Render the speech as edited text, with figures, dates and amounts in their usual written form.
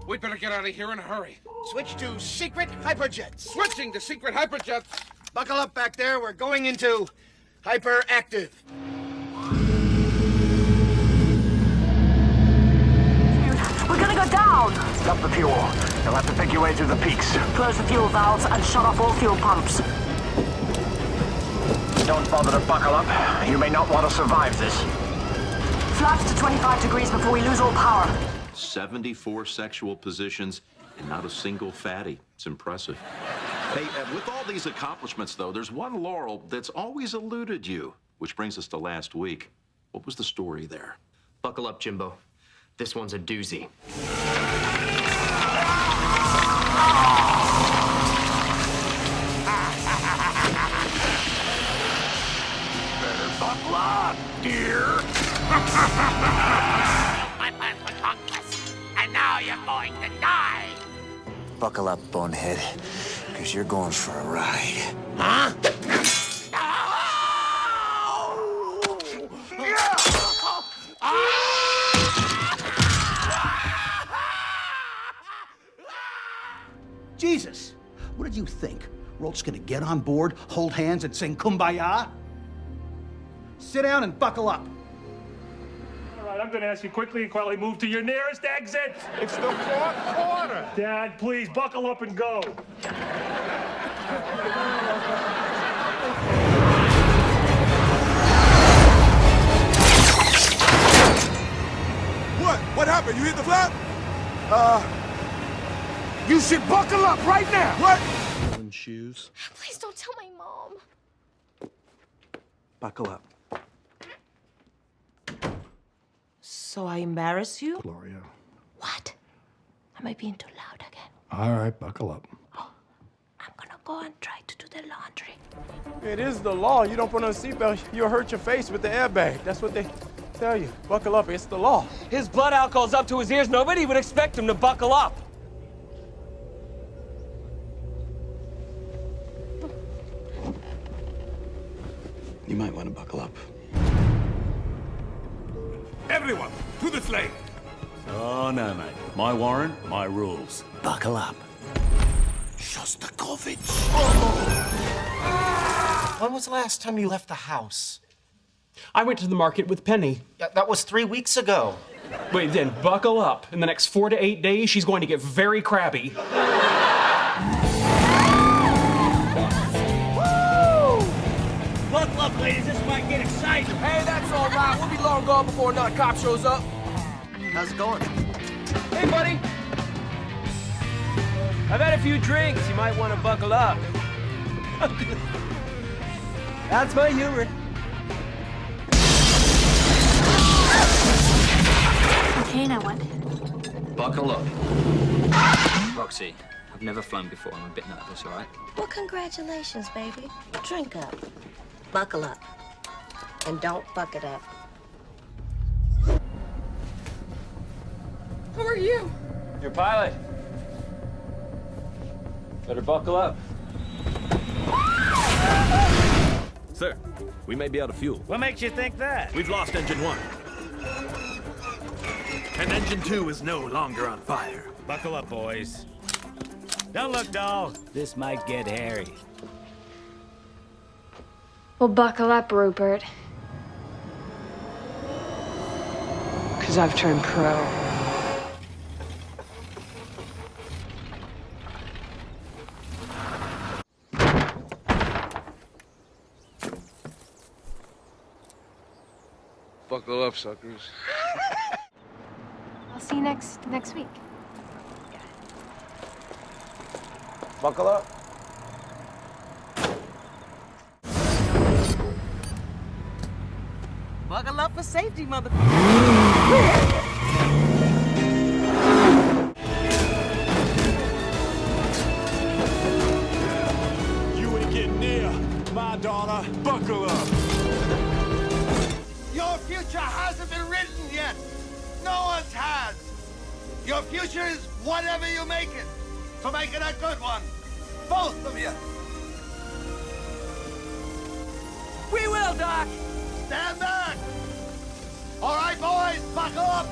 We'd better get out of here in a hurry. Switch to secret hyperjets. Switching to secret hyperjets. Buckle up back there. We're going into hyperactive. We're gonna go down! Stop the fuel. You'll have to pick your way through the peaks. Close the fuel valves and shut off all fuel pumps. Don't bother to buckle up. You may not want to survive this. Flaps to 25 degrees before we lose all power. 74 sexual positions and not a single fatty. It's impressive. Hey, with all these accomplishments, though, there's one laurel that's always eluded you, which brings us to last week. What was the story there? Buckle up, Jimbo. This one's a doozy. Better buckle up, dear. My plans were tongueless, and now you're going to die. Buckle up, bonehead, because you're going for a ride. Huh? Jesus, what did you think? Rolt's gonna get on board, hold hands, and sing Kumbaya? Sit down and buckle up. All right, I'm going to ask you quickly and quietly move to your nearest exit. It's the fourth quarter. Dad, please buckle up and go. What happened? You hit the flap? You should buckle up right now. What? Shoes. Please don't tell my mom. Buckle up. So I embarrass you? Gloria. What? Am I being too loud again? All right, buckle up. I'm gonna go and try to do the laundry. It is the law. You don't put on a seatbelt, you'll hurt your face with the airbag. That's what they tell you. Buckle up, it's the law. His blood alcohol's up to his ears. Nobody would expect him to buckle up. You might want to buckle up. Everyone, to the sleigh. Oh, no, mate. My warrant, my rules. Buckle up. Shostakovich. When was the last time you left the house? I went to the market with Penny. Yeah, that was 3 weeks ago. Wait, then buckle up. In the next 4 to 8 days, she's going to get very crabby. Buckle up, ladies. This might get exciting. Hey, that's all right. We'll be long gone before another cop shows up. How's it going? Hey, buddy. I've had a few drinks. You might want to buckle up. That's my humor. Okay, now what? Buckle up. Roxy, I've never flown before. I'm a bit nervous, all right? Well, congratulations, baby. Drink up. Buckle up. And don't fuck it up. Who are you? Your pilot. Better buckle up. Sir, we may be out of fuel. What makes you think that? We've lost engine 1. And engine 2 is no longer on fire. Buckle up, boys. Don't look dull. This might get hairy. Well, buckle up, Rupert. 'Cause I've turned pro. Buckle up, suckers. I'll see you next week. Buckle up. Buckle up for safety, mother. You ain't getting near my daughter. Buckle up. Your future hasn't been written yet. No one's has. Your future is whatever you make it. So make it a good one. Both of you. We will, Doc. Stand back. All right, boys, buckle up.